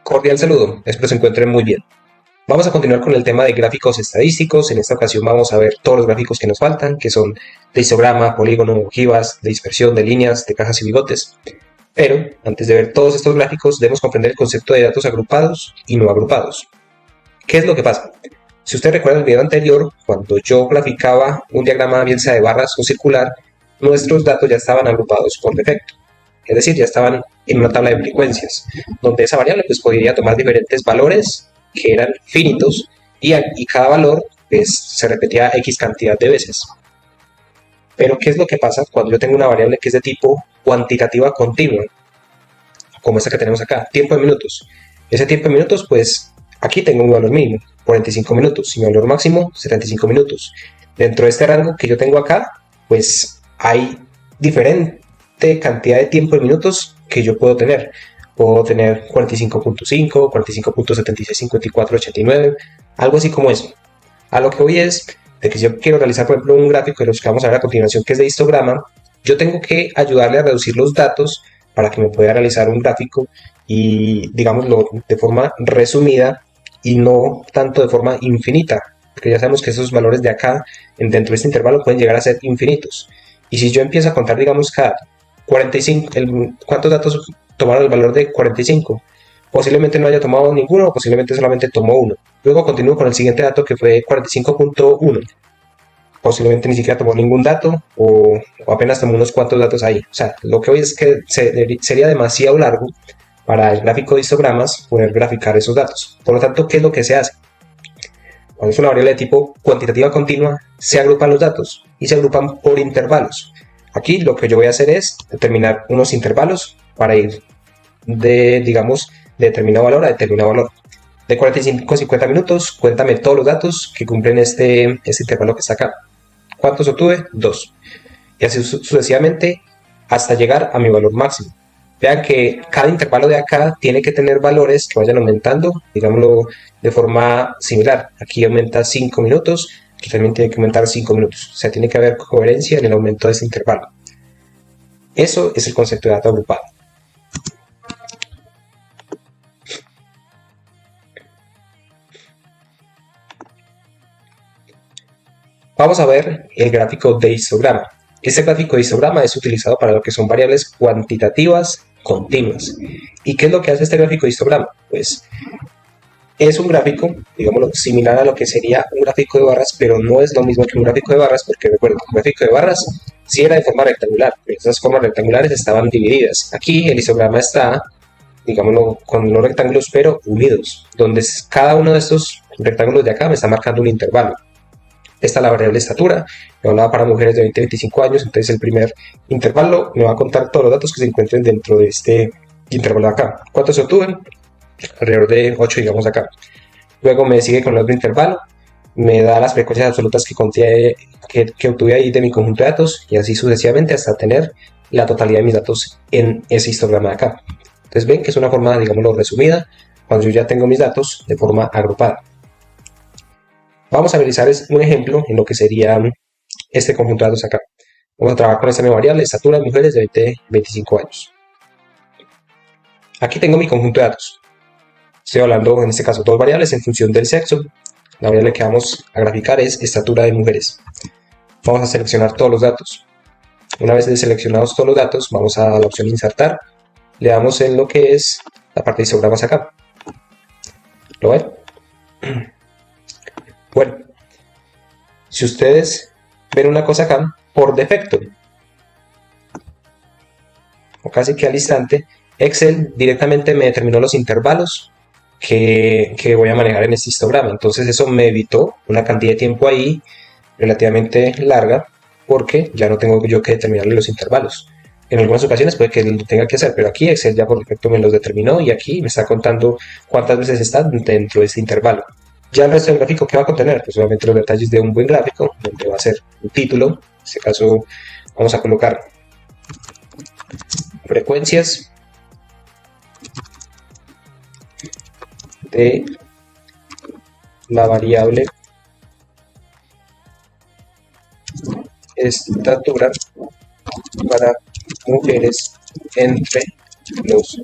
Cordial saludo, espero se encuentren muy bien. Vamos a continuar con el tema de gráficos estadísticos. En esta ocasión vamos a ver todos los gráficos que nos faltan, que son de histograma, polígono, ojivas, de dispersión, de líneas, de cajas y bigotes. Pero, antes de ver todos estos gráficos, debemos comprender el concepto de datos agrupados y no agrupados. ¿Qué es lo que pasa? Si usted recuerda el video anterior, cuando yo graficaba un diagrama bien sea de barras o circular, nuestros datos ya estaban agrupados por defecto. Es decir, ya estaban en una tabla de frecuencias, donde esa variable pues podría tomar diferentes valores que eran finitos y cada valor pues, se repetía X cantidad de veces. Pero ¿qué es lo que pasa cuando yo tengo una variable que es de tipo cuantitativa continua? Como esta que tenemos acá, tiempo de minutos. Ese tiempo de minutos, pues aquí tengo un valor mínimo, 45 minutos, y mi valor máximo, 75 minutos. Dentro de este rango que yo tengo acá, pues hay diferente cantidad de tiempo de minutos que yo puedo tener. Puedo tener 45.5, 45.76, 54, 89, algo así como eso. A lo que voy es de que si yo quiero realizar, por ejemplo, un gráfico de los que vamos a ver a continuación, que es de histograma, yo tengo que ayudarle a reducir los datos para que me pueda realizar un gráfico y, digámoslo, de forma resumida y no tanto de forma infinita, porque ya sabemos que esos valores de acá, dentro de este intervalo, pueden llegar a ser infinitos. Y si yo empiezo a contar, digamos, cada 45, ¿cuántos datos tomaron el valor de 45? Posiblemente no haya tomado ninguno o posiblemente solamente tomó uno. Luego continúo con el siguiente dato que fue 45.1. Posiblemente ni siquiera tomó ningún dato o apenas tomó unos cuantos datos ahí. O sea, lo que hoy es que sería demasiado largo para el gráfico de histogramas poder graficar esos datos. Por lo tanto, ¿qué es lo que se hace? Cuando es una variable de tipo cuantitativa continua, se agrupan los datos y se agrupan por intervalos. Aquí lo que yo voy a hacer es determinar unos intervalos para ir de, digamos, de determinado valor a determinado valor. De 45 a 50 minutos, cuéntame todos los datos que cumplen este intervalo que está acá. ¿Cuántos obtuve? 2. Y así sucesivamente hasta llegar a mi valor máximo. Vean que cada intervalo de acá tiene que tener valores que vayan aumentando, digámoslo de forma similar. Aquí aumenta 5 minutos, aquí también tiene que aumentar 5 minutos. O sea, tiene que haber coherencia en el aumento de este intervalo. Eso es el concepto de dato agrupado. Vamos a ver el gráfico de histograma. Este gráfico de histograma es utilizado para lo que son variables cuantitativas continuas. ¿Y qué es lo que hace este gráfico de histograma? Pues es un gráfico, digámoslo, similar a lo que sería un gráfico de barras, pero no es lo mismo que un gráfico de barras, porque recuerden, un gráfico de barras sí era de forma rectangular, pero esas formas rectangulares estaban divididas. Aquí el histograma está, digámoslo, con unos rectángulos, pero unidos, donde cada uno de estos rectángulos de acá me está marcando un intervalo. Esta es la variable estatura, me hablaba para mujeres de 20 a 25 años, entonces el primer intervalo me va a contar todos los datos que se encuentren dentro de este intervalo de acá. ¿Cuántos se obtuven? Alrededor de 8, digamos acá. Luego me sigue con el otro intervalo, me da las frecuencias absolutas que obtuve ahí de mi conjunto de datos y así sucesivamente hasta tener la totalidad de mis datos en ese histograma de acá. Entonces ven que es una forma, digámoslo, resumida, cuando yo ya tengo mis datos de forma agrupada. Vamos a realizar un ejemplo en lo que sería este conjunto de datos acá. Vamos a trabajar con esta misma variable, estatura de mujeres de 20 a 25 años. Aquí tengo mi conjunto de datos. Estoy hablando, en este caso, dos variables en función del sexo. La variable que vamos a graficar es estatura de mujeres. Vamos a seleccionar todos los datos. Una vez seleccionados todos los datos, vamos a la opción insertar. Le damos en lo que es la parte de histogramas acá. ¿Lo ven? Bueno, si ustedes ven una cosa acá, por defecto, o casi que al instante, Excel directamente me determinó los intervalos que voy a manejar en este histograma. Entonces eso me evitó una cantidad de tiempo ahí relativamente larga, porque ya no tengo yo que determinarle los intervalos. En algunas ocasiones puede que lo tenga que hacer, pero aquí Excel ya por defecto me los determinó y aquí me está contando cuántas veces están dentro de este intervalo. Ya el resto del gráfico, ¿qué va a contener? Pues obviamente los detalles de un buen gráfico, donde va a ser un título. En este caso vamos a colocar frecuencias de la variable estatura para mujeres entre los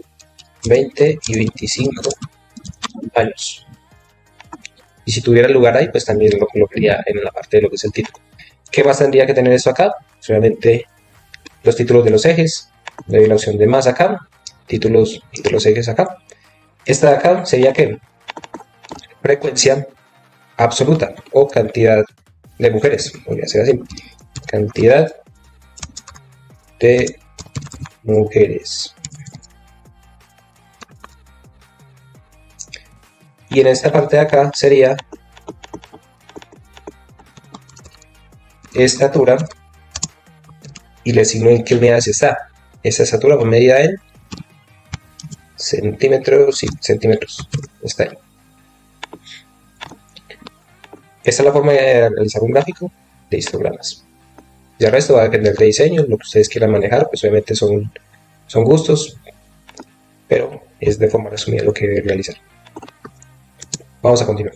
20 y 25 años. Y si tuviera lugar ahí, pues también lo colocaría en la parte de lo que es el título. ¿Qué más tendría que tener esto acá? Solamente los títulos de los ejes. Le doy la opción de más acá. Títulos de los ejes acá. Esta de acá sería que frecuencia absoluta o cantidad de mujeres. Podría ser así. Cantidad de mujeres. Y en esta parte de acá sería estatura y le asigno en qué unidades está. Esta estatura fue medida en centímetros, sí, centímetros. Está ahí. Esta es la forma de realizar un gráfico de histogramas. Y el resto va a depender de diseño, lo que ustedes quieran manejar, pues obviamente son gustos, pero es de forma resumida lo que debe realizar. Vamos a continuar.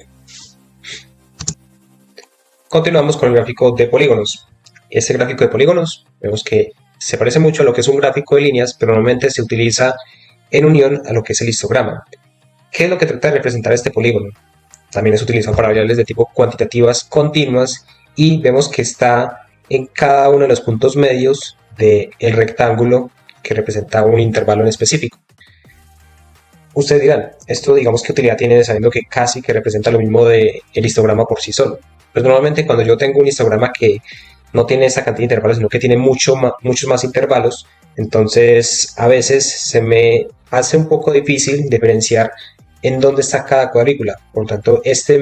Continuamos con el gráfico de polígonos. Este gráfico de polígonos, vemos que se parece mucho a lo que es un gráfico de líneas, pero normalmente se utiliza en unión a lo que es el histograma. ¿Qué es lo que trata de representar este polígono? También es utilizado para variables de tipo cuantitativas continuas y vemos que está en cada uno de los puntos medios del rectángulo que representa un intervalo en específico. Ustedes dirán, esto digamos qué utilidad tiene sabiendo que casi que representa lo mismo del histograma por sí solo. Pues normalmente cuando yo tengo un histograma que no tiene esa cantidad de intervalos, sino que tiene muchos más intervalos, entonces a veces se me hace un poco difícil diferenciar en dónde está cada cuadrícula. Por lo tanto, este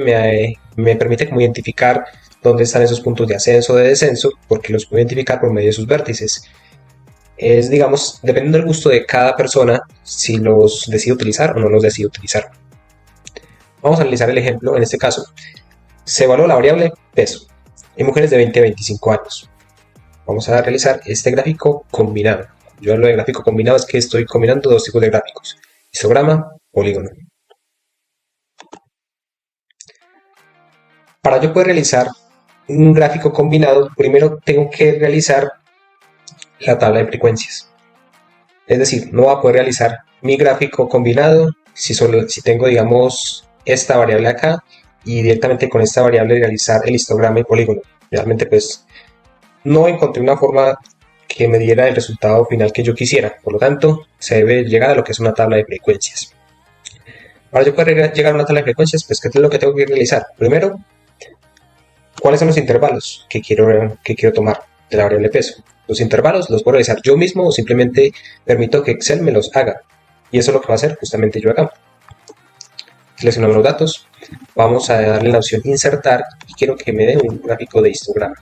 me permite como identificar dónde están esos puntos de ascenso o de descenso, porque los puedo identificar por medio de sus vértices. Es, digamos, dependiendo del gusto de cada persona, si los decide utilizar o no los decide utilizar. Vamos a analizar el ejemplo. En este caso, se evaluó la variable peso en mujeres de 20 a 25 años. Vamos a realizar este gráfico combinado. Yo hablo de gráfico combinado, es que estoy combinando dos tipos de gráficos: histograma, polígono. Para yo poder realizar un gráfico combinado, primero tengo que realizar la tabla de frecuencias. Es decir, no voy a poder realizar mi gráfico combinado si tengo, digamos, esta variable acá y directamente con esta variable realizar el histograma y polígono. Realmente pues no encontré una forma que me diera el resultado final que yo quisiera. Por lo tanto, se debe llegar a lo que es una tabla de frecuencias. Para yo poder llegar a una tabla de frecuencias, pues ¿qué es lo que tengo que realizar? Primero, ¿cuáles son los intervalos que quiero tomar de la variable peso? Los intervalos los puedo realizar yo mismo o simplemente permito que Excel me los haga. Y eso es lo que va a hacer justamente yo acá. Seleccionamos los datos, vamos a darle la opción insertar y quiero que me dé un gráfico de histograma.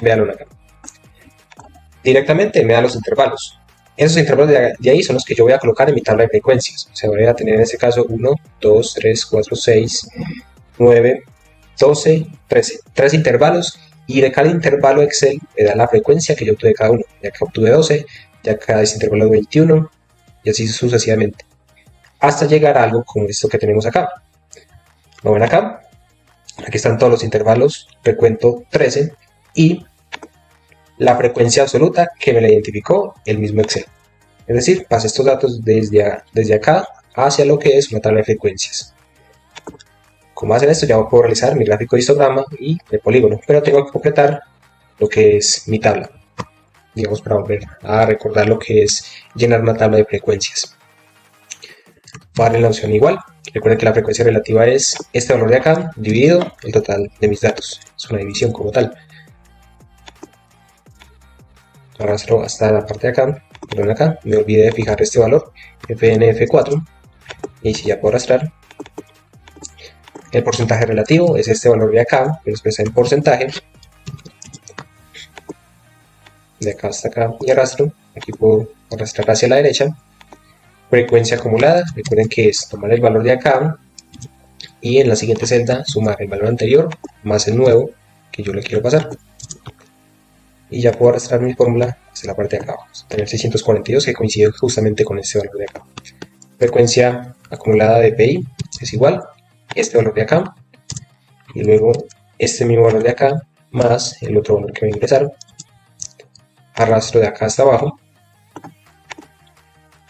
Véanlo acá. Directamente me da los intervalos. Esos intervalos de ahí son los que yo voy a colocar en mi tabla de frecuencias. Se voy a tener en este caso 1, 2, 3, 4, 6, 9, 12, 13. 3 intervalos. Y de cada intervalo Excel me da la frecuencia que yo obtuve de cada uno. Ya que obtuve 12, ya cada intervalo 21 y así sucesivamente. Hasta llegar a algo como esto que tenemos acá. ¿Lo ven acá? Aquí están todos los intervalos, recuento 13 y la frecuencia absoluta que me la identificó el mismo Excel. Es decir, pasé estos datos desde acá hacia lo que es una tabla de frecuencias. Como hacen esto, ya puedo realizar mi gráfico de histograma y de polígono, pero tengo que completar lo que es mi tabla, digamos, para volver a recordar lo que es llenar una tabla de frecuencias. Voy a darle la opción igual. Recuerden que la frecuencia relativa es este valor de acá dividido el total de mis datos. Es una división como tal. Arrastro hasta la parte de acá, perdón, acá, me olvidé de fijar este valor, FNF4, y si ya puedo arrastrar. El porcentaje relativo es este valor de acá, que lo expresa en porcentaje. De acá hasta acá y arrastro. Aquí puedo arrastrar hacia la derecha. Frecuencia acumulada, recuerden que es tomar el valor de acá y en la siguiente celda sumar el valor anterior más el nuevo que yo le quiero pasar. Y ya puedo arrastrar mi fórmula hacia la parte de acá. Vamos a tener 642 que coincide justamente con este valor de acá. Frecuencia acumulada de PI es igual este valor de acá y luego este mismo valor de acá más el otro valor que va a ingresar arrastro de acá hasta abajo,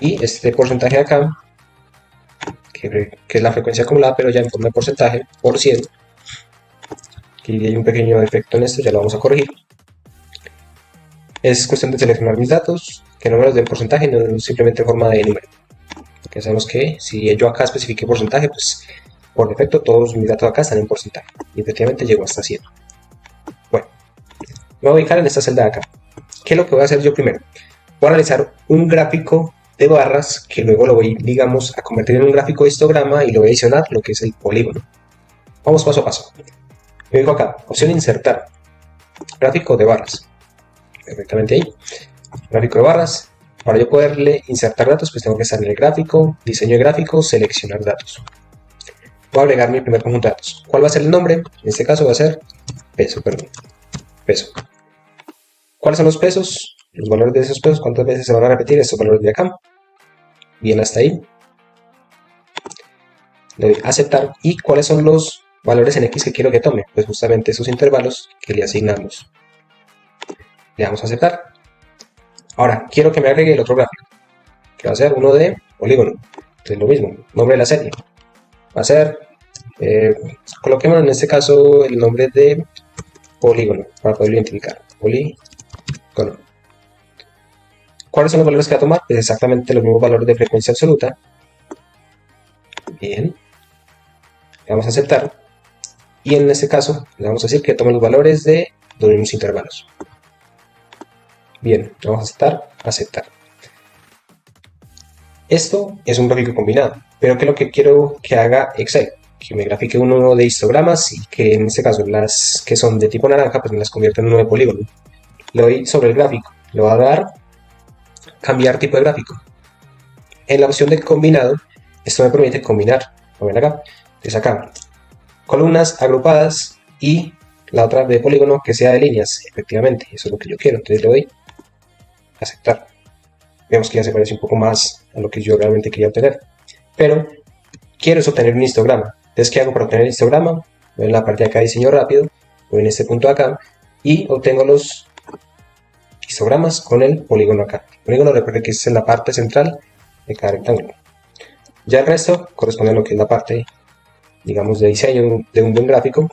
y este porcentaje de acá, que es la frecuencia acumulada, pero ya en forma de porcentaje, por 100. Aquí hay un pequeño defecto en esto, ya lo vamos a corregir. Es cuestión de seleccionar mis datos, que no me los den porcentaje, no simplemente en forma de número. Porque sabemos que si yo acá especifique porcentaje, pues por defecto todos mis datos acá están en porcentaje. Y efectivamente llegó hasta 100. Bueno, me voy a ubicar en esta celda de acá. ¿Qué es lo que voy a hacer yo primero? Voy a realizar un gráfico de barras que luego lo voy, digamos, a convertir en un gráfico de histograma y lo voy a adicionar lo que es el polígono. Vamos paso a paso. Me digo acá, opción insertar, gráfico de barras. Perfectamente ahí, gráfico de barras. Para yo poderle insertar datos, pues tengo que estar en el gráfico, diseño de gráfico, seleccionar datos. Voy a agregar mi primer conjunto de datos. ¿Cuál va a ser el nombre? En este caso va a ser peso, peso. ¿Cuáles son los pesos? Los valores de esos pesos, ¿cuántas veces se van a repetir estos valores de acá? Bien, hasta ahí. Le doy a aceptar. ¿Y cuáles son los valores en X que quiero que tome? Pues justamente esos intervalos que le asignamos. Le damos a aceptar. Ahora, quiero que me agregue el otro gráfico, que va a ser uno de polígono. Entonces lo mismo, nombre de la serie. Va a ser, coloquemos en este caso el nombre de polígono, para poderlo identificar. Polígono. ¿Cuáles son los valores que va a tomar? Pues exactamente los mismos valores de frecuencia absoluta. Bien. Le vamos a aceptar. Y en este caso, le vamos a decir que tome los valores de los mismos intervalos. Bien, vamos a aceptar, aceptar. Esto es un gráfico combinado, pero ¿qué es lo que quiero que haga Excel? Que me grafique uno de histogramas y que en este caso las que son de tipo naranja, pues me las convierta en uno de polígono. Le doy sobre el gráfico, le voy a dar cambiar tipo de gráfico. En la opción de combinado, esto me permite combinar, como ven acá, entonces acá, columnas agrupadas y la otra de polígono que sea de líneas, efectivamente, eso es lo que yo quiero, entonces le doy aceptar. Vemos que ya se parece un poco más a lo que yo realmente quería obtener, pero quiero es obtener un histograma. Entonces, ¿qué hago para obtener el histograma? Voy en la parte de acá, diseño rápido, voy en este punto de acá y obtengo los histogramas con el polígono acá. El polígono, recuerden que es en la parte central de cada rectángulo. Ya el resto corresponde a lo que es la parte, digamos, de diseño de un buen gráfico.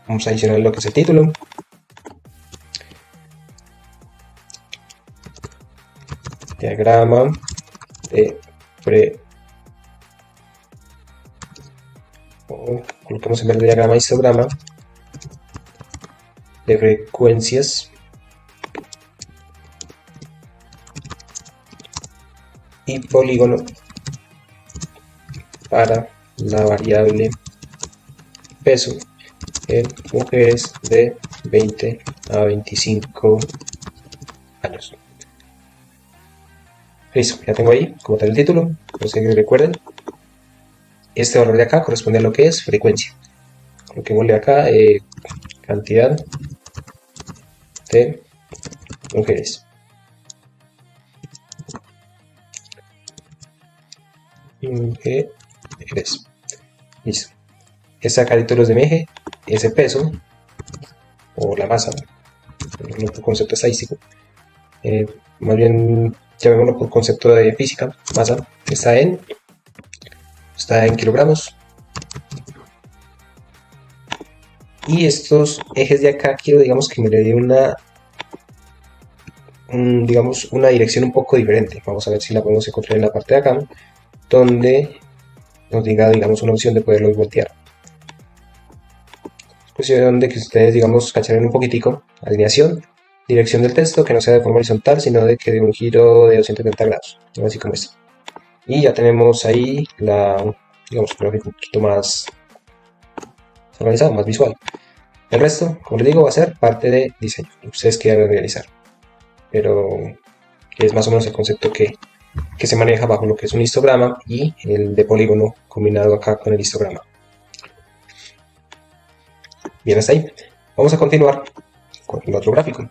Vamos a adicionar lo que es el título. Diagrama de coloquemos en vez de diagrama histograma de frecuencias y polígono para la variable peso en mujeres de 20 a 25 años. Listo, ya tengo ahí como tal el título. No sé que recuerden, este valor de acá corresponde a lo que es frecuencia. Coloquémosle acá cantidad de mujeres. Mujeres. Listo. Este acá títulos de mi eje, ese peso o la masa, no por concepto estadístico, más bien llamémoslo por concepto de física. Masa está en kilogramos. Y estos ejes de acá quiero, digamos, que me le dé una dirección un poco diferente. Vamos a ver si la podemos encontrar en la parte de acá, donde nos diga, digamos, una opción de poderlo voltear. Es cuestión de que ustedes, digamos, cacharán un poquitico. Alineación, dirección del texto, que no sea de forma horizontal, sino de que de un giro de 270 grados, así como esto. Y ya tenemos ahí digamos, un gráfico un poquito más organizado, más visual. El resto, como les digo, va a ser parte de diseño, ustedes quieran realizar, pero es más o menos el concepto que se maneja bajo lo que es un histograma y el de polígono combinado acá con el histograma. Bien, hasta ahí. Vamos a continuar con el otro gráfico.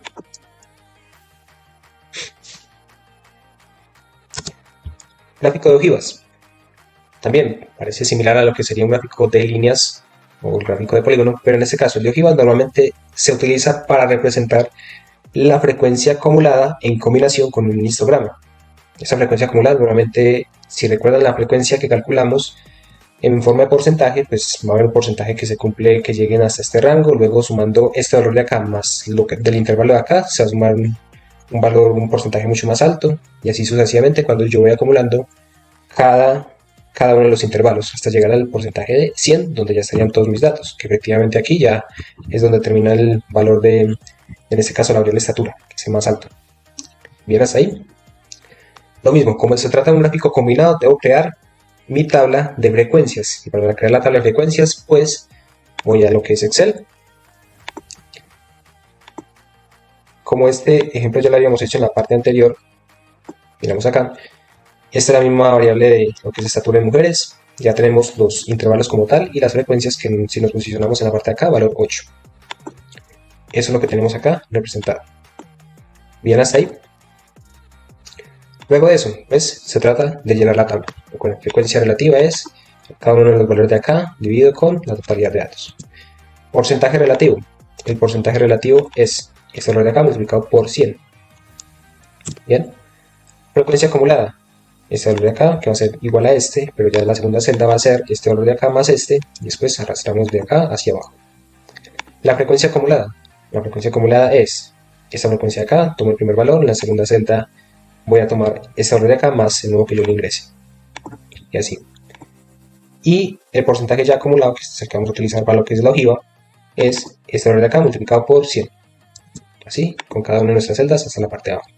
Gráfico de ojivas. También parece similar a lo que sería un gráfico de líneas o el gráfico de polígono, pero en este caso el de ojivas normalmente se utiliza para representar la frecuencia acumulada en combinación con un histograma. Esa frecuencia acumulada normalmente, si recuerdan la frecuencia que calculamos en forma de porcentaje, pues va a haber un porcentaje que se cumple, que lleguen hasta este rango, luego sumando este valor de acá más lo que del intervalo de acá, se va a sumar un valor, un porcentaje mucho más alto, y así sucesivamente cuando yo voy acumulando cada uno de los intervalos hasta llegar al porcentaje de 100, donde ya estarían todos mis datos, que efectivamente aquí ya es donde termina el valor de, en este caso, la variable estatura, que es el más alto. Bien, hasta ahí. Lo mismo, como se trata de un gráfico combinado, debo crear mi tabla de frecuencias, y para crear la tabla de frecuencias, pues voy a lo que es Excel. Como este ejemplo ya lo habíamos hecho en la parte anterior, miramos acá, esta es la misma variable de lo que es estatura de mujeres. Ya tenemos los intervalos como tal y las frecuencias que si nos posicionamos en la parte de acá, valor 8. Eso es lo que tenemos acá representado. Bien, hasta ahí. Luego de eso, pues se trata de llenar la tabla. La frecuencia relativa es cada uno de los valores de acá dividido con la totalidad de datos. Porcentaje relativo. El porcentaje relativo es este valor de acá multiplicado por 100. Bien. Frecuencia acumulada. Este valor de acá, que va a ser igual a este, pero ya la segunda celda va a ser este valor de acá más este, y después arrastramos de acá hacia abajo. La frecuencia acumulada. La frecuencia acumulada es esta frecuencia de acá, tomo el primer valor, en la segunda celda voy a tomar este valor de acá más el nuevo que yo le ingrese. Y así. Y el porcentaje ya acumulado, que es el que vamos a utilizar para lo que es la ojiva, es este valor de acá multiplicado por 100. Así, con cada una de nuestras celdas hasta la parte de abajo.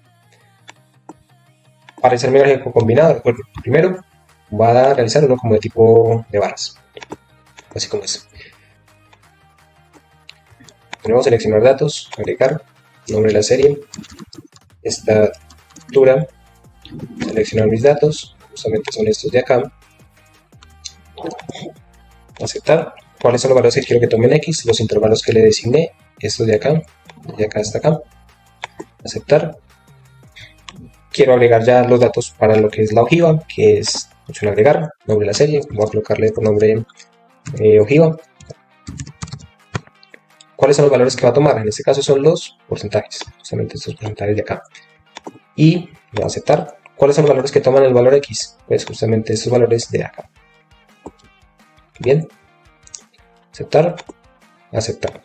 Para hacer mi gráfico combinado, recuerden, primero va a realizar uno como de tipo de barras, así como es. Tenemos seleccionar datos, agregar, nombre de la serie, estatura, seleccionar mis datos, justamente son estos de acá, aceptar, cuáles son los valores que quiero que tomen X, los intervalos que le designé, estos de acá hasta acá, aceptar. Quiero agregar ya los datos para lo que es la ojiva, que es opción agregar, nombre de la serie, voy a colocarle por nombre ojiva. ¿Cuáles son los valores que va a tomar? En este caso son los porcentajes, justamente estos porcentajes de acá. Y voy a aceptar. ¿Cuáles son los valores que toman el valor X? Pues justamente estos valores de acá. Bien. Aceptar. Aceptar.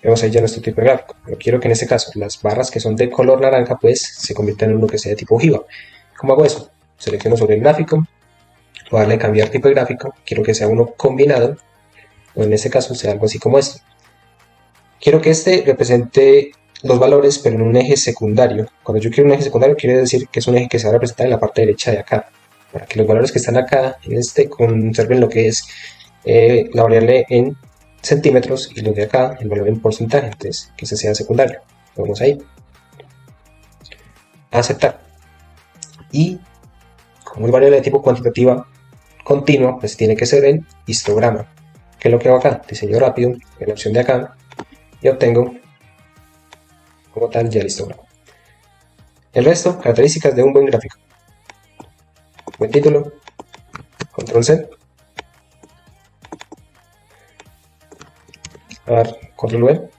Vemos ahí ya nuestro tipo de gráfico. Pero quiero que en este caso las barras que son de color naranja pues se conviertan en uno que sea de tipo ojiva. ¿Cómo hago eso? Selecciono sobre el gráfico. Voy a darle a cambiar tipo de gráfico. Quiero que sea uno combinado. O en este caso sea algo así como este. Quiero que este represente los valores pero en un eje secundario. Cuando yo quiero un eje secundario quiere decir que es un eje que se va a representar en la parte derecha de acá. Para que los valores que están acá en este conserven lo que es la variable en centímetros y los de acá el valor en porcentaje, entonces que ese sea secundario. Lo vemos ahí. Aceptar. Y como es variable de tipo cuantitativa continua, pues tiene que ser en histograma. ¿Qué es lo que hago acá? Diseño rápido en la opción de acá y obtengo como tal ya el histograma. El resto, características de un buen gráfico. Buen título, control C, control V,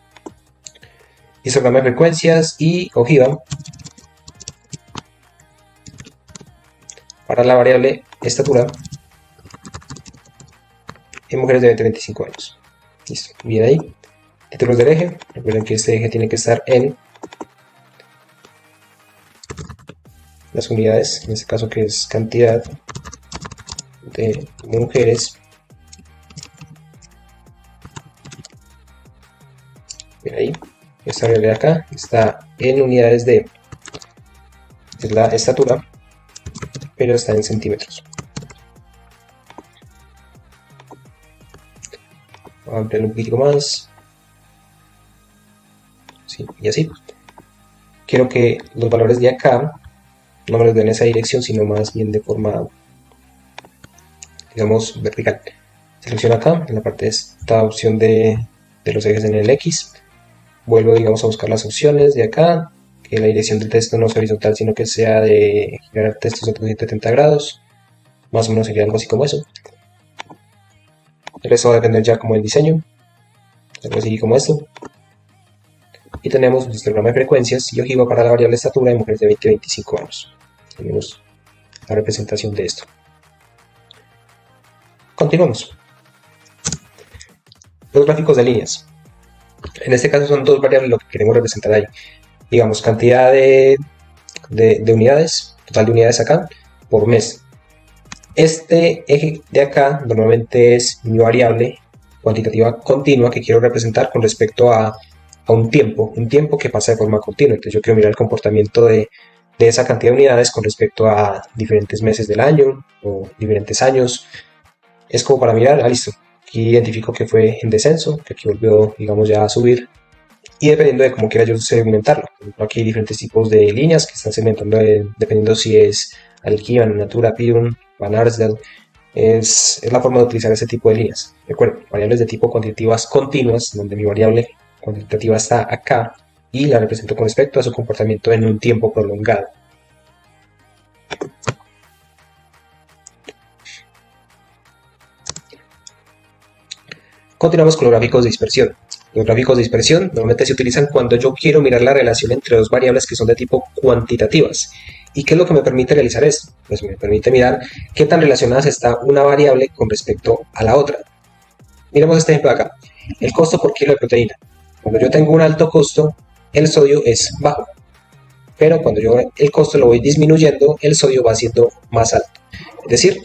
histograma de frecuencias y ojiva para la variable estatura en mujeres de 25 años. Listo, bien ahí. Títulos del eje, recuerden que este eje tiene que estar en las unidades, en este caso que es cantidad de mujeres. Bien ahí, esta variable de acá está en unidades de es la estatura, pero está en centímetros. Voy a ampliarlo un poquito más. Sí, y así. Quiero que los valores de acá no me los den en esa dirección, sino más bien de forma, digamos, vertical. Selecciono acá, en la parte de esta opción de los ejes en el X. Vuelvo, digamos, a buscar las opciones de acá. Que la dirección del texto no sea horizontal, sino que sea de girar textos a 370 grados. Más o menos sería algo así como eso. El resto va a depender ya como del diseño, algo así como esto. Y tenemos un histograma de frecuencias y ojiva para la variable estatura de mujeres de 20 a 25 años. Tenemos la representación de esto. Continuamos. Los gráficos de líneas. En este caso son dos variables lo que queremos representar ahí. Digamos, cantidad de unidades, total de unidades acá, por mes. Este eje de acá normalmente es mi variable cuantitativa continua que quiero representar con respecto a un tiempo que pasa de forma continua. Entonces yo quiero mirar el comportamiento de esa cantidad de unidades con respecto a diferentes meses del año o diferentes años. Es como para mirar, listo, aquí identifico que fue en descenso, que aquí volvió, digamos, ya a subir. Y dependiendo de cómo quiera yo segmentarlo. Aquí hay diferentes tipos de líneas que están segmentando dependiendo si es Alkivan, Natura, Pirun, Van Arsdale. Es la forma de utilizar ese tipo de líneas. Recuerden, variables de tipo cuantitativas continuas, donde mi variable cuantitativa está acá y la represento con respecto a su comportamiento en un tiempo prolongado. Continuamos con los gráficos de dispersión. Los gráficos de dispersión normalmente se utilizan cuando yo quiero mirar la relación entre dos variables que son de tipo cuantitativas. ¿Y qué es lo que me permite realizar esto? Pues me permite mirar qué tan relacionadas está una variable con respecto a la otra. Miremos este ejemplo de acá. El costo por kilo de proteína. Cuando yo tengo un alto costo, el sodio es bajo. Pero cuando yo el costo lo voy disminuyendo, el sodio va siendo más alto. Es decir,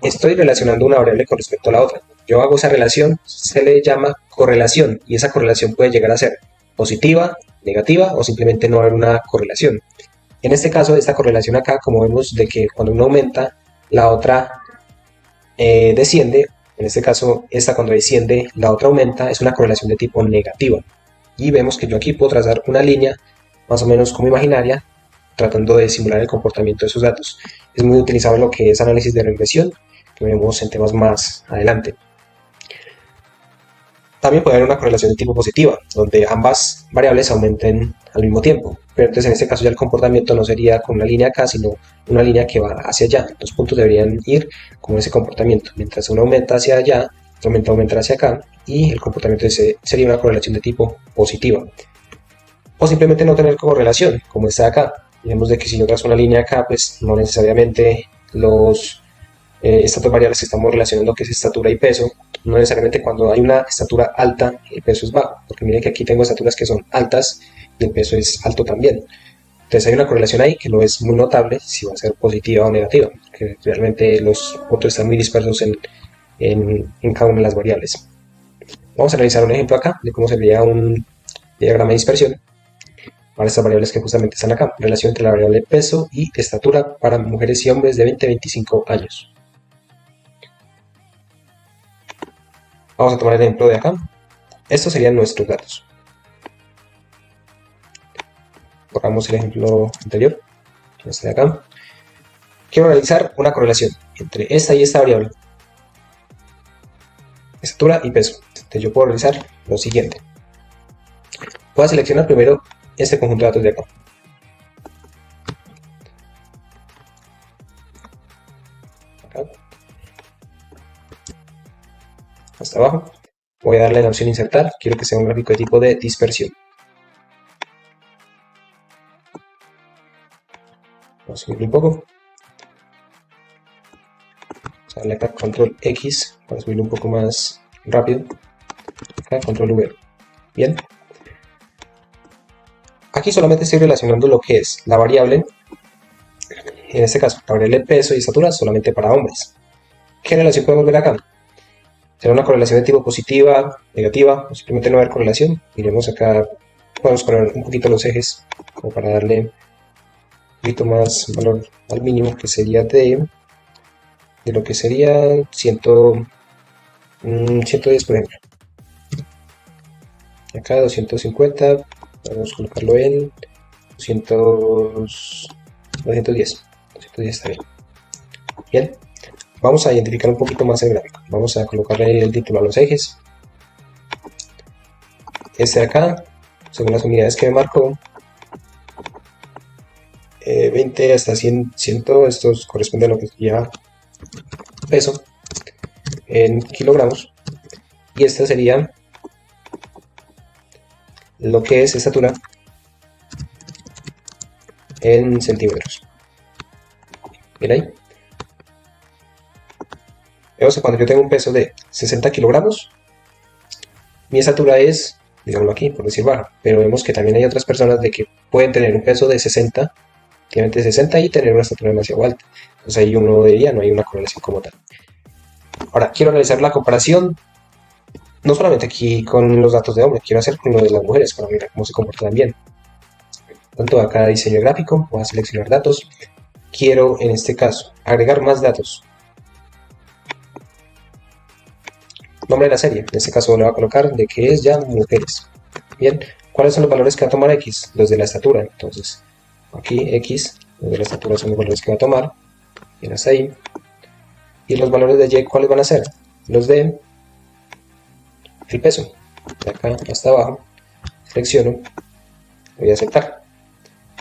estoy relacionando una variable con respecto a la otra. Yo hago esa relación, se le llama correlación, y esa correlación puede llegar a ser positiva, negativa o simplemente no haber una correlación. En este caso, esta correlación acá, como vemos de que cuando uno aumenta, la otra desciende. En este caso, esta cuando desciende, la otra aumenta, es una correlación de tipo negativa. Y vemos que yo aquí puedo trazar una línea más o menos como imaginaria, tratando de simular el comportamiento de esos datos. Es muy utilizado en lo que es análisis de regresión, que vemos en temas más adelante. También puede haber una correlación de tipo positiva, donde ambas variables aumenten al mismo tiempo. Pero entonces en este caso ya el comportamiento no sería con una línea acá, sino una línea que va hacia allá. Los puntos deberían ir con ese comportamiento. Mientras uno aumenta hacia allá, otro aumentará hacia acá, y el comportamiento sería una correlación de tipo positiva. O simplemente no tener correlación, como está acá. Vemos de que si yo trazo una línea acá, pues no necesariamente estas dos variables que estamos relacionando, que es estatura y peso, no necesariamente cuando hay una estatura alta el peso es bajo, porque miren que aquí tengo estaturas que son altas y el peso es alto también. Entonces hay una correlación ahí que no es muy notable si va a ser positiva o negativa, que realmente los puntos están muy dispersos en cada una de las variables. Vamos a realizar un ejemplo acá de cómo sería un diagrama de dispersión para estas variables que justamente están acá. Relación entre la variable peso y estatura para mujeres y hombres de 20 a 25 años. Vamos a tomar el ejemplo de acá. Estos serían nuestros datos. Borramos el ejemplo anterior, este de acá. Quiero realizar una correlación entre esta y esta variable, estatura y peso. Entonces yo puedo realizar lo siguiente. Voy a seleccionar primero este conjunto de datos de acá. Hasta abajo. Voy a darle la opción insertar. Quiero que sea un gráfico de tipo de dispersión. Vamos a subir un poco. Vamos a darle acá control X para subirlo un poco más rápido. Acá control V. Bien. Aquí solamente estoy relacionando lo que es la variable, en este caso la variable peso y estatura solamente para hombres. ¿Qué relación podemos ver acá? ¿Será una correlación de tipo positiva, negativa o simplemente no haber correlación? Miremos acá, podemos poner un poquito los ejes como para darle un poquito más valor al mínimo, que sería de lo que sería 110 por ejemplo. Acá 250, vamos a colocarlo en 210. 210 está bien. Bien. Vamos a identificar un poquito más el gráfico. Vamos a colocarle el título a los ejes. Este de acá, según las unidades que me marcó, 20 hasta 100, estos corresponden a lo que sería peso en kilogramos. y esta sería lo que es estatura en centímetros. Bien ahí. Vemos que cuando yo tengo un peso de 60 kilogramos, mi estatura es, digámoslo aquí, por decir baja, pero vemos que también hay otras personas de que pueden tener un peso de 60, efectivamente 60 y tener una estatura demasiado alta. Entonces ahí uno diría, no hay una correlación como tal. Ahora, quiero realizar la comparación, no solamente aquí con los datos de hombres, quiero hacer con lo de las mujeres para mirar cómo se comportan bien. Tanto acá diseño gráfico, voy a seleccionar datos. Quiero, en este caso, agregar más datos. Nombre de la serie, en este caso le voy a colocar de que es ya mujeres. Bien, ¿cuáles son los valores que va a tomar X? Los de la estatura. Entonces, aquí X, los de la estatura son los valores que va a tomar. Bien, hasta ahí. Y los valores de Y, ¿cuáles van a ser? Los de el peso. De acá hasta abajo, selecciono, voy a aceptar.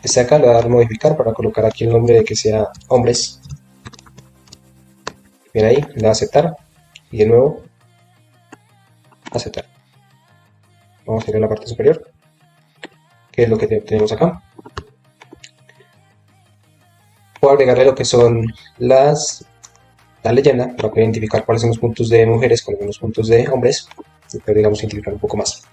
Este acá le voy a dar a modificar para colocar aquí el nombre de que sea hombres. Bien, ahí, le voy a aceptar. Y de nuevo, aceptar. Vamos a ir a la parte superior, que es lo que tenemos acá. Puedo agregarle lo que son la leyenda para poder identificar cuáles son los puntos de mujeres con algunos puntos de hombres, pero digamos identificar un poco más.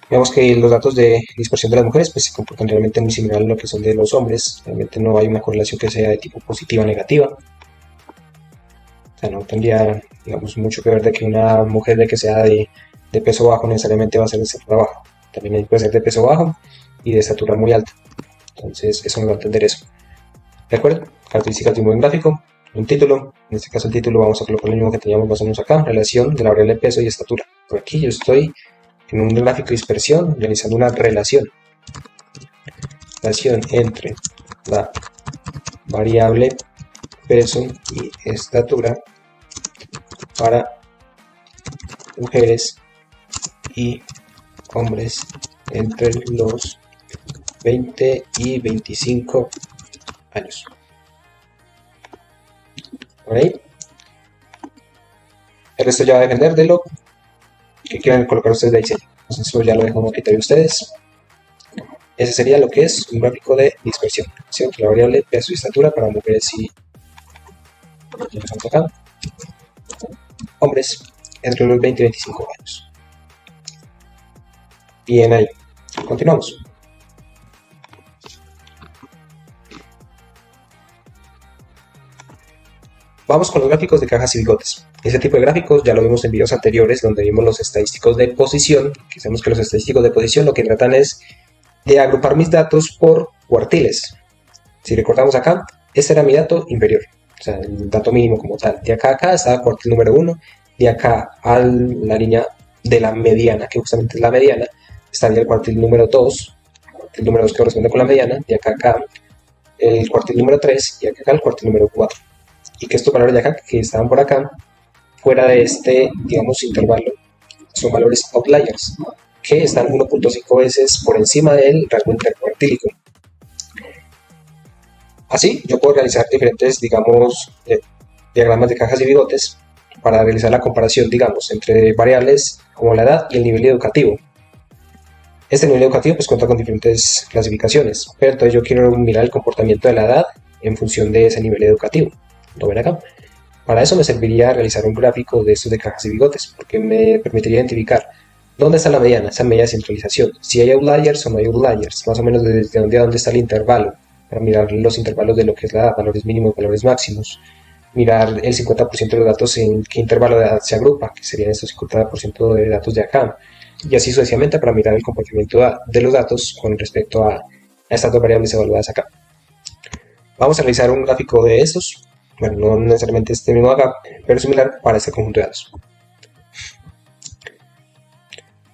Vemos que los datos de dispersión de las mujeres pues se comportan realmente muy similar a lo que son de los hombres. Realmente no hay una correlación que sea de tipo positiva o negativa. O sea, no tendría, digamos, mucho que ver de que una mujer de que sea de peso bajo necesariamente va a ser de estatura baja. También puede ser de peso bajo y de estatura muy alta. Entonces eso nos va a entender eso. ¿De acuerdo? Características de un buen gráfico. Un título. En este caso el título vamos a colocar lo mismo que teníamos más o menos acá. Relación de la variable peso y estatura. Por aquí yo estoy en un gráfico de dispersión realizando una relación entre la variable peso y estatura para mujeres y hombres entre los 20 y 25 años. Por ahí. El resto ya va a depender de lo que quieran colocar ustedes de diseño. Entonces eso ya lo dejo a criterio de ustedes. Ese sería lo que es un gráfico de dispersión. La variable peso y estatura para mujeres y acá, hombres entre los 20 y 25 años. Bien ahí. Continuamos. Vamos con los gráficos de cajas y bigotes. Ese tipo de gráficos ya lo vimos en videos anteriores donde vimos los estadísticos de posición, que sabemos que los estadísticos de posición lo que tratan es de agrupar mis datos por cuartiles. Si recordamos acá, este era mi dato inferior, o sea, el dato mínimo como tal. De acá a acá estaba cuartil número 1, de acá a la línea de la mediana, que justamente es la mediana, estaría el cuartil número 2, el número 2 que corresponde con la mediana, de acá a acá el cuartil número 3 y acá el cuartil número 4. Y que estos valores de acá, que estaban por acá, fuera de este, digamos, intervalo, son valores outliers, que están 1.5 veces por encima del rango intercuartílico. Así, yo puedo realizar diferentes, digamos, diagramas de cajas y bigotes para realizar la comparación, digamos, entre variables como la edad y el nivel educativo. Este nivel educativo pues cuenta con diferentes clasificaciones, pero entonces yo quiero mirar el comportamiento de la edad en función de ese nivel educativo. Lo ven acá. Para eso me serviría realizar un gráfico de estos de cajas y bigotes, porque me permitiría identificar dónde está la mediana, esa media de centralización, si hay outliers o no hay outliers, más o menos desde dónde a dónde está el intervalo, para mirar los intervalos de lo que es la edad, valores mínimos, valores máximos, mirar el 50% de los datos en qué intervalo de edad se agrupa, que serían estos 50% de datos de acá, y así sucesivamente para mirar el comportamiento de los datos con respecto a estas dos variables evaluadas acá. Vamos a realizar un gráfico de estos. Bueno, no necesariamente este mismo acá, pero similar para este conjunto de datos.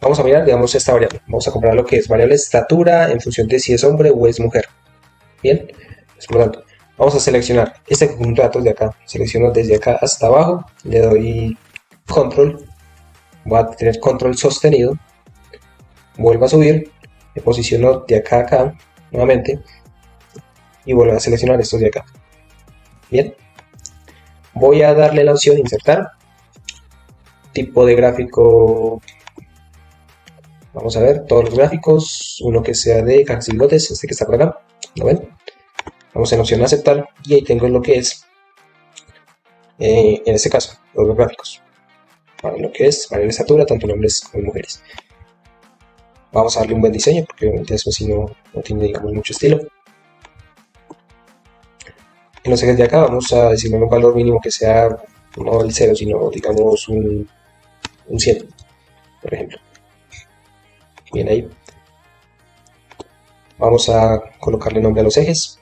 Vamos a mirar, digamos, esta variable. Vamos a comparar lo que es variable estatura en función de si es hombre o es mujer. Bien, pues, por lo tanto, vamos a seleccionar este conjunto de datos de acá. Selecciono desde acá hasta abajo, le doy control, voy a tener control sostenido, vuelvo a subir, me posiciono de acá a acá nuevamente y vuelvo a seleccionar estos de acá. Bien. Voy a darle la opción insertar tipo de gráfico, vamos a ver todos los gráficos, uno que sea de cajas y bigotes, este que está por acá, ¿lo ven? Vamos en opción aceptar y ahí tengo lo que es, en este caso, los dos gráficos, para lo que es variable estatura, tanto en hombres como en mujeres. Vamos a darle un buen diseño, porque obviamente eso sí no tiene, digamos, mucho estilo. En los ejes de acá vamos a decirle un valor mínimo que sea no el 0, sino digamos un 100, por ejemplo. Bien ahí. Vamos a colocarle nombre a los ejes.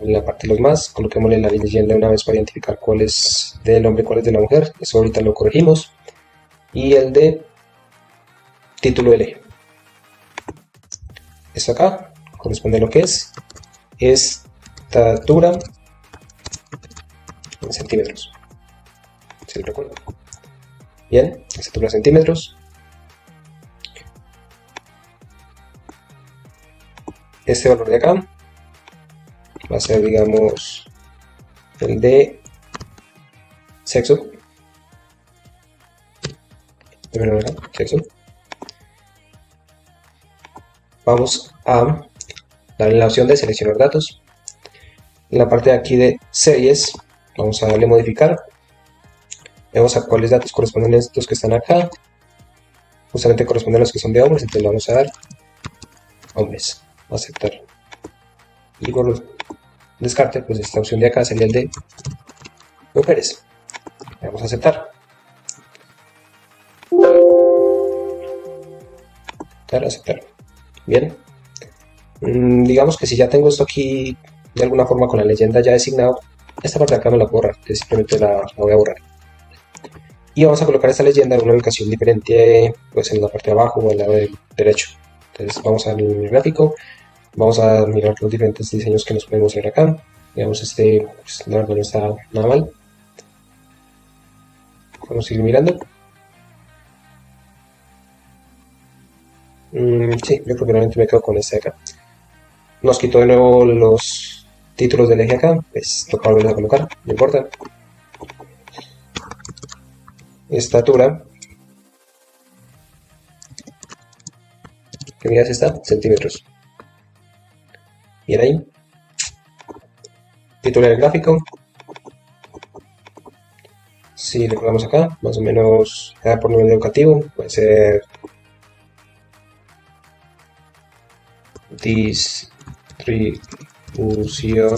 En la parte de los más, coloquémosle la leyenda una vez para identificar cuál es del hombre, cuál es de la mujer. Eso ahorita lo corregimos. Y el de título del eje. Esto acá corresponde a lo que es estatura en centímetros. Si lo recuerdo. Bien, estatura en centímetros. Este valor de acá va a ser, digamos, el de sexo. Primero, sexo. Vamos a darle la opción de seleccionar datos. En la parte de aquí de series, vamos a darle modificar. Vemos a cuáles datos corresponden a estos que están acá. Justamente corresponden a los que son de hombres, entonces le vamos a dar hombres. Aceptar. Y por descarte, pues esta opción de acá sería el de mujeres. Le vamos a aceptar. Aceptar. Bien. Digamos que si ya tengo esto aquí de alguna forma con la leyenda ya designado, esta parte de acá me la puedo borrar, que simplemente la voy a borrar. Y vamos a colocar esta leyenda en una ubicación diferente, pues en la parte de abajo o al lado derecho. Entonces vamos al gráfico, vamos a mirar los diferentes diseños que nos podemos ver acá. Digamos, este, pues, la verdad no está nada mal. Vamos a seguir mirando. Sí, yo probablemente me quedo con este de acá. Nos quitó de nuevo los títulos del eje acá, pues toca volverlos a colocar, no importa. Estatura, que miras está, centímetros. Bien ahí. Título del gráfico. Si le colocamos acá, más o menos por nivel educativo, puede ser distribución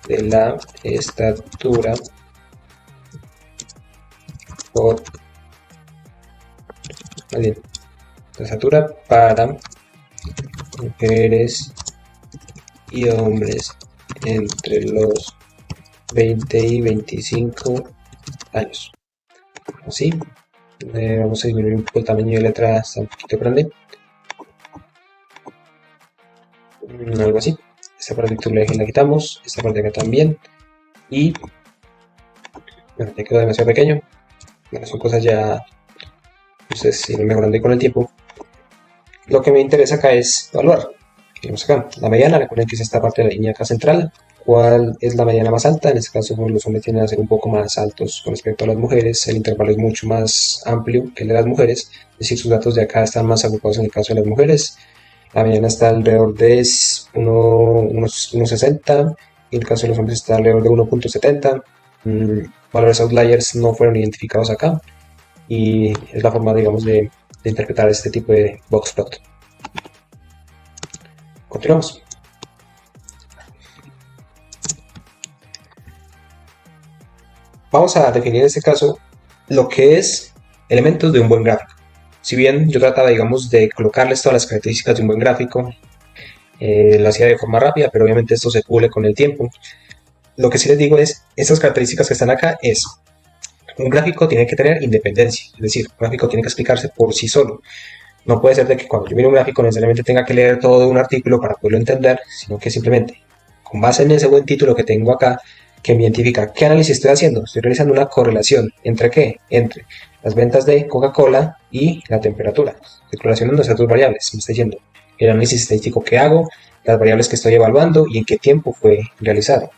de la estatura por la estatura para mujeres y hombres entre los 20 y 25 años. Así, vamos a disminuir un poco el tamaño de letra, está un poquito grande. Algo así. Esta parte de la quitamos, esta parte de acá también. Y bueno, ya quedó demasiado pequeño. Bueno, son cosas ya, ustedes irán mejorando con el tiempo. Lo que me interesa acá es evaluar. Tenemos acá la mediana, recuerden que es esta parte de la línea acá central. ¿Cuál es la mediana más alta? En este caso, pues, los hombres tienden a ser un poco más altos con respecto a las mujeres. El intervalo es mucho más amplio que el de las mujeres. Es decir, sus datos de acá están más agrupados en el caso de las mujeres. La mediana está alrededor de unos 1,60 y en el caso de los hombres está alrededor de 1,70. Valores outliers no fueron identificados acá y es la forma, digamos, de interpretar este tipo de box plot. Continuamos. Vamos a definir en este caso lo que es elementos de un buen gráfico. Si bien yo trataba, digamos, de colocarles todas las características de un buen gráfico, lo hacía de forma rápida, pero obviamente esto se pule con el tiempo. Lo que sí les digo es, estas características que están acá es, un gráfico tiene que tener independencia, es decir, un gráfico tiene que explicarse por sí solo. No puede ser de que cuando yo mire un gráfico necesariamente tenga que leer todo un artículo para poderlo entender, sino que simplemente, con base en ese buen título que tengo acá, que me identifica qué análisis estoy haciendo. Estoy realizando una correlación. ¿Entre qué? Entre las ventas de Coca-Cola y la temperatura. Estoy relacionando esas dos variables. Me está diciendo el análisis estadístico que hago, las variables que estoy evaluando y en qué tiempo fue realizado.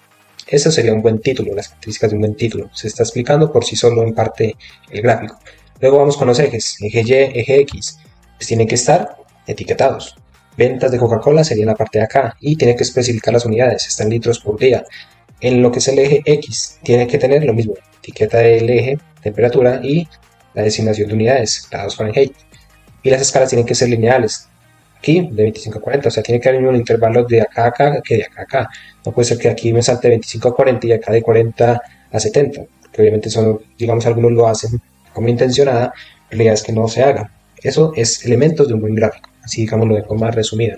Eso sería un buen título, las características de un buen título. Se está explicando por sí solo en parte el gráfico. Luego vamos con los ejes, eje Y, eje X. Pues tienen que estar etiquetados. Ventas de Coca-Cola sería la parte de acá y tiene que especificar las unidades, está en litros por día. En lo que es el eje X, tiene que tener lo mismo, etiqueta del eje, temperatura y la designación de unidades, grados Fahrenheit. Y las escalas tienen que ser lineales, aquí de 25 a 40, o sea, tiene que haber un intervalo de acá a acá que de acá a acá. No puede ser que aquí me salte de 25 a 40 y acá de 40 a 70, porque obviamente son, digamos, algunos lo hacen como intencionada, la idea es que no se haga. Eso es elementos de un buen gráfico, así digámoslo de forma resumida.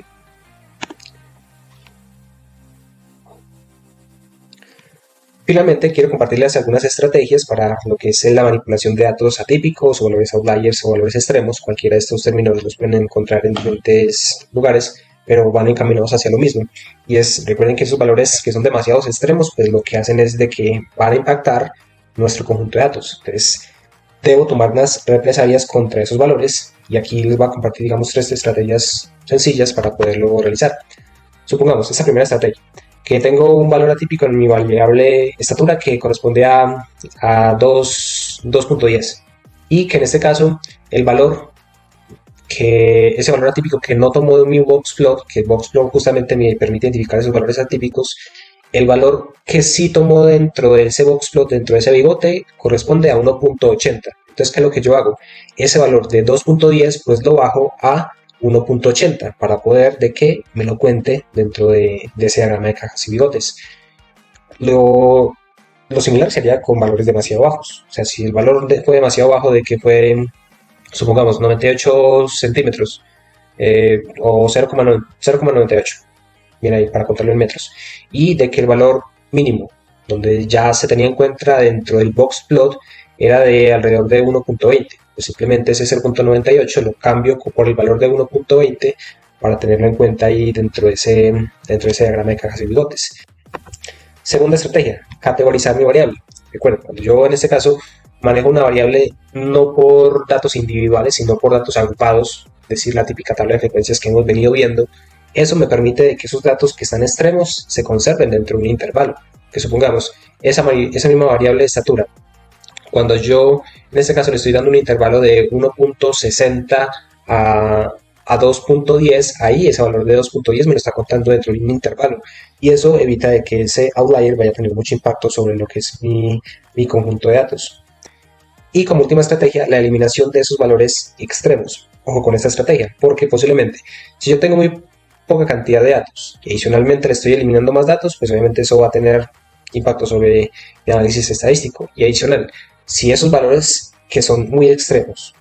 Finalmente, quiero compartirles algunas estrategias para lo que es la manipulación de datos atípicos o valores outliers o valores extremos. Cualquiera de estos términos los pueden encontrar en diferentes lugares, pero van encaminados hacia lo mismo. Y recuerden que esos valores que son demasiados extremos, pues lo que hacen es de que van a impactar nuestro conjunto de datos. Entonces, debo tomar unas represalias contra esos valores y aquí les voy a compartir, digamos, 3 estrategias sencillas para poderlo realizar. Supongamos, esta primera estrategia, que tengo un valor atípico en mi variable estatura que corresponde a 2.10 y que en este caso el valor ese valor atípico que no tomo de mi boxplot, que el boxplot justamente me permite identificar esos valores atípicos, el valor que sí tomo dentro de ese boxplot, dentro de ese bigote, corresponde a 1.80. Entonces, ¿qué es lo que yo hago? Ese valor de 2.10 pues lo bajo a 1.80 para poder de que me lo cuente dentro de ese diagrama de cajas y bigotes. Lo similar sería con valores demasiado bajos. O sea, si el valor fue demasiado bajo, de que fue, supongamos, 98 centímetros o 0,98, bien ahí para contarlo en metros, y de que el valor mínimo, donde ya se tenía en cuenta dentro del boxplot, era de alrededor de 1.20. Pues simplemente ese 0.98 lo cambio por el valor de 1.20 para tenerlo en cuenta ahí dentro de ese diagrama de cajas y bigotes. Segunda estrategia, categorizar mi variable. Recuerden, cuando yo en este caso manejo una variable no por datos individuales, sino por datos agrupados, es decir, la típica tabla de frecuencias que hemos venido viendo, eso me permite que esos datos que están extremos se conserven dentro de un intervalo. Que supongamos, esa misma variable de estatura, cuando yo en este caso le estoy dando un intervalo de 1.60 a 2.10, ahí ese valor de 2.10 me lo está contando dentro de un intervalo y eso evita de que ese outlier vaya a tener mucho impacto sobre lo que es mi conjunto de datos. Y como última estrategia, la eliminación de esos valores extremos. Ojo con esta estrategia, porque posiblemente si yo tengo muy poca cantidad de datos y adicionalmente le estoy eliminando más datos, pues obviamente eso va a tener impacto sobre el análisis estadístico. Y adicional, si esos valores que son muy extremos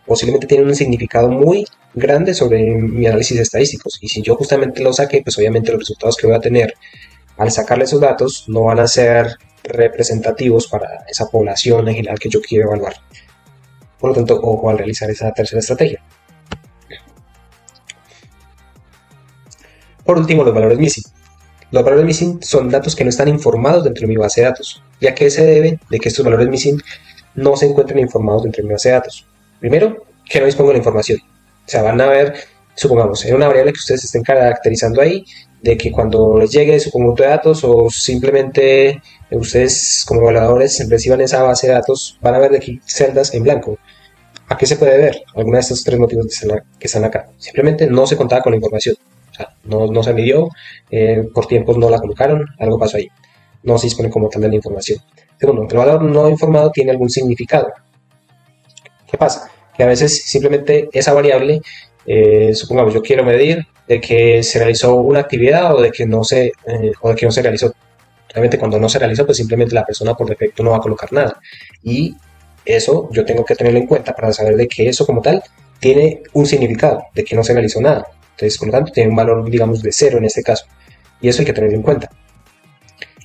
posiblemente tienen un significado muy grande sobre mi análisis estadísticos, y si yo justamente lo saqué, pues obviamente los resultados que voy a tener al sacarle esos datos no van a ser representativos para esa población en general que yo quiero evaluar. Por lo tanto, ojo al realizar esa tercera estrategia. Por último, los valores missing. Los valores missing son datos que no están informados dentro de mi base de datos. ¿Y a qué se debe de que estos valores missing no se encuentren informados dentro de mi base de datos? Primero, que no dispongo de la información. O sea, van a ver, supongamos, en una variable que ustedes estén caracterizando ahí, de que cuando les llegue su conjunto de datos o simplemente ustedes como evaluadores reciban esa base de datos, van a ver de aquí celdas en blanco. ¿A qué se puede ver? Alguna de estos 3 motivos que están acá. Simplemente no se contaba con la información. O sea, no se midió, por tiempos no la colocaron, algo pasó ahí. No se dispone como tal de la información. Segundo, el valor no informado tiene algún significado. ¿Qué pasa? Que a veces simplemente esa variable, supongamos yo quiero medir de que se realizó una actividad o de que no se realizó. Realmente cuando no se realizó, pues simplemente la persona por defecto no va a colocar nada. Y eso yo tengo que tenerlo en cuenta para saber de que eso como tal tiene un significado, de que no se realizó nada. Entonces, por lo tanto, tiene un valor, digamos, de 0 en este caso. Y eso hay que tenerlo en cuenta.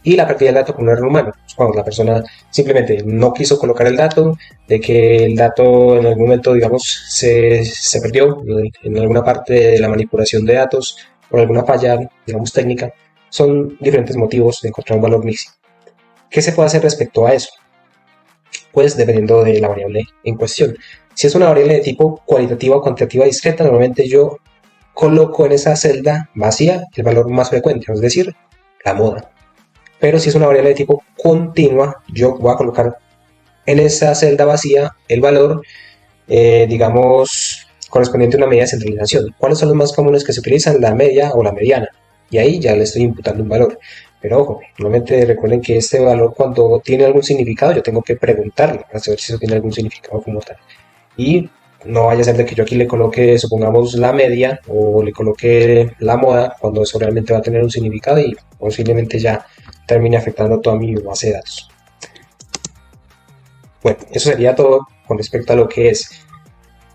Y la pérdida del dato por un error humano. Cuando la persona simplemente no quiso colocar el dato, de que el dato en algún momento, digamos, se perdió en alguna parte de la manipulación de datos por alguna falla, digamos, técnica. Son diferentes motivos de encontrar un valor mixing. ¿Qué se puede hacer respecto a eso? Pues dependiendo de la variable en cuestión. Si es una variable de tipo cualitativa o cuantitativa discreta, normalmente yo coloco en esa celda vacía el valor más frecuente, es decir, la moda. Pero si es una variable de tipo continua, yo voy a colocar en esa celda vacía el valor, digamos, correspondiente a una medida de centralización. ¿Cuáles son los más comunes que se utilizan? La media o la mediana. Y ahí ya le estoy imputando un valor. Pero ojo, nuevamente recuerden que este valor, cuando tiene algún significado, yo tengo que preguntarle para saber si eso tiene algún significado como tal. Y no vaya a ser de que yo aquí le coloque, supongamos, la media o le coloque la moda, cuando eso realmente va a tener un significado y posiblemente ya termine afectando toda mi base de datos. Bueno, eso sería todo con respecto a lo que es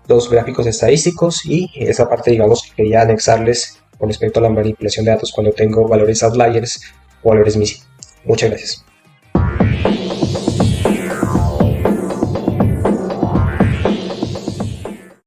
los gráficos estadísticos y esa parte, digamos, que quería anexarles con respecto a la manipulación de datos cuando tengo valores outliers o valores missing. Muchas gracias.